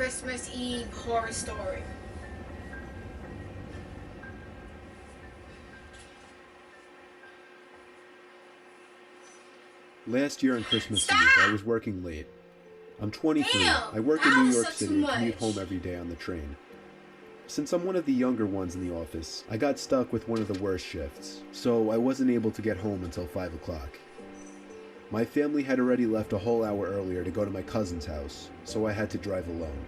Christmas Eve horror story. Last year on Christmas Eve, I was working late. I'm 23. Damn, I work in that New was York too City and commute much. home every day on the train. Since I'm one of the younger ones in the office, I got stuck with one of the worst shifts, so I wasn't able to get home until 5 o'clock. My family had already left a whole hour earlier to go to my cousin's house, so I had to drive alone.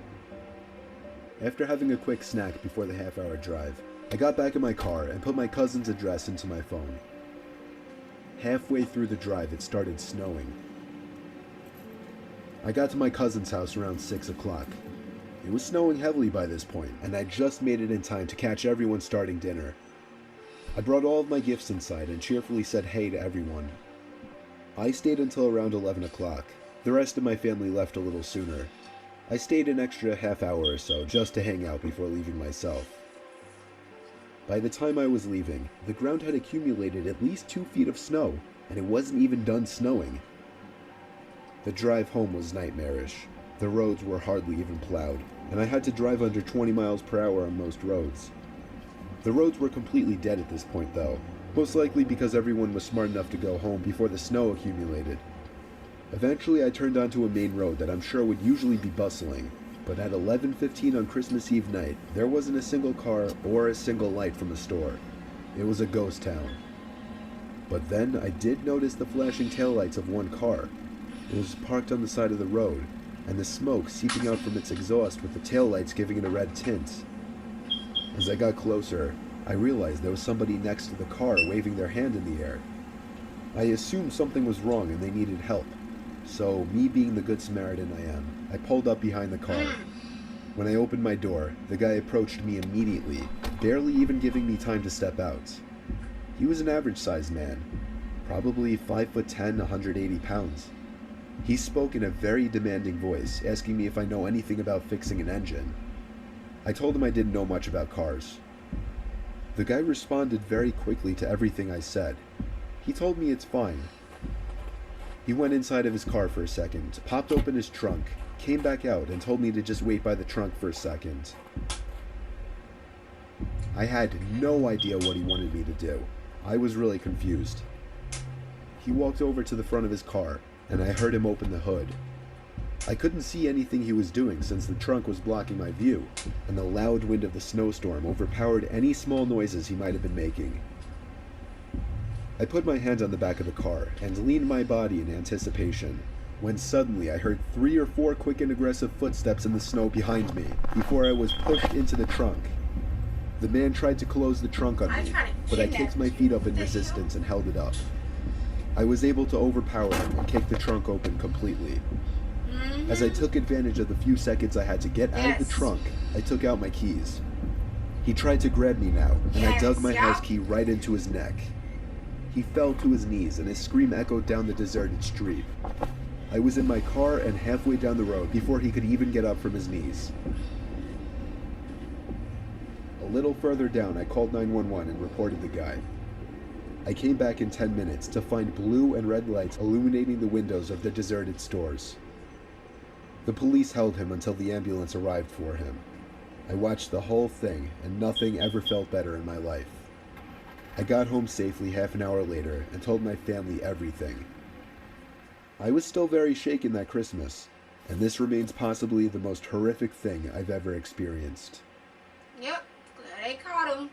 After having a quick snack before the half-hour drive, I got back in my car and put my cousin's address into my phone. Halfway through the drive, it started snowing. I got to my cousin's house around 6 o'clock. It was snowing heavily by this point, and I just made it in time to catch everyone starting dinner. I brought all of my gifts inside and cheerfully said hey to everyone. I stayed until around 11 o'clock. The rest of my family left a little sooner. I stayed an extra half hour or so just to hang out before leaving myself. By the time I was leaving, the ground had accumulated at least 2 feet of snow, and it wasn't even done snowing. The drive home was nightmarish. The roads were hardly even plowed, and I had to drive under 20 miles per hour on most roads. The roads were completely dead at this point though, most likely because everyone was smart enough to go home before the snow accumulated. Eventually I turned onto a main road that I'm sure would usually be bustling, but at 11:15 on Christmas Eve night, there wasn't a single car or a single light from a store. It was a ghost town. But then I did notice the flashing taillights of one car. It was parked on the side of the road, and the smoke seeping out from its exhaust with the taillights giving it a red tint. As I got closer, I realized there was somebody next to the car waving their hand in the air. I assumed something was wrong and they needed help. So, me being the good Samaritan I am, I pulled up behind the car. When I opened my door, the guy approached me immediately, barely even giving me time to step out. He was an average-sized man, probably 5'10", 180 pounds. He spoke in a very demanding voice, asking me if I know anything about fixing an engine. I told him I didn't know much about cars. The guy responded very quickly to everything I said. He told me it's fine. He went inside of his car for a second, popped open his trunk, came back out and told me to just wait by the trunk for a second. I had no idea what he wanted me to do. I was really confused. He walked over to the front of his car, and I heard him open the hood. I couldn't see anything he was doing since the trunk was blocking my view, and the loud wind of the snowstorm overpowered any small noises he might have been making. I put my hand on the back of the car and leaned my body in anticipation, when suddenly I heard 3 or 4 quick and aggressive footsteps in the snow behind me before I was pushed into the trunk. The man tried to close the trunk on me, but I kicked my feet up in resistance and held it up. I was able to overpower him and kick the trunk open completely. As I took advantage of the few seconds I had to get out of the trunk, I took out my keys. He tried to grab me now, and I dug my house key right into his neck. He fell to his knees, and his scream echoed down the deserted street. I was in my car and halfway down the road before he could even get up from his knees. A little further down, I called 911 and reported the guy. I came back in 10 minutes to find blue and red lights illuminating the windows of the deserted stores. The police held him until the ambulance arrived for him. I watched the whole thing, and nothing ever felt better in my life. I got home safely half an hour later and told my family everything. I was still very shaken that Christmas, and this remains possibly the most horrific thing I've ever experienced. Yep, glad they caught him.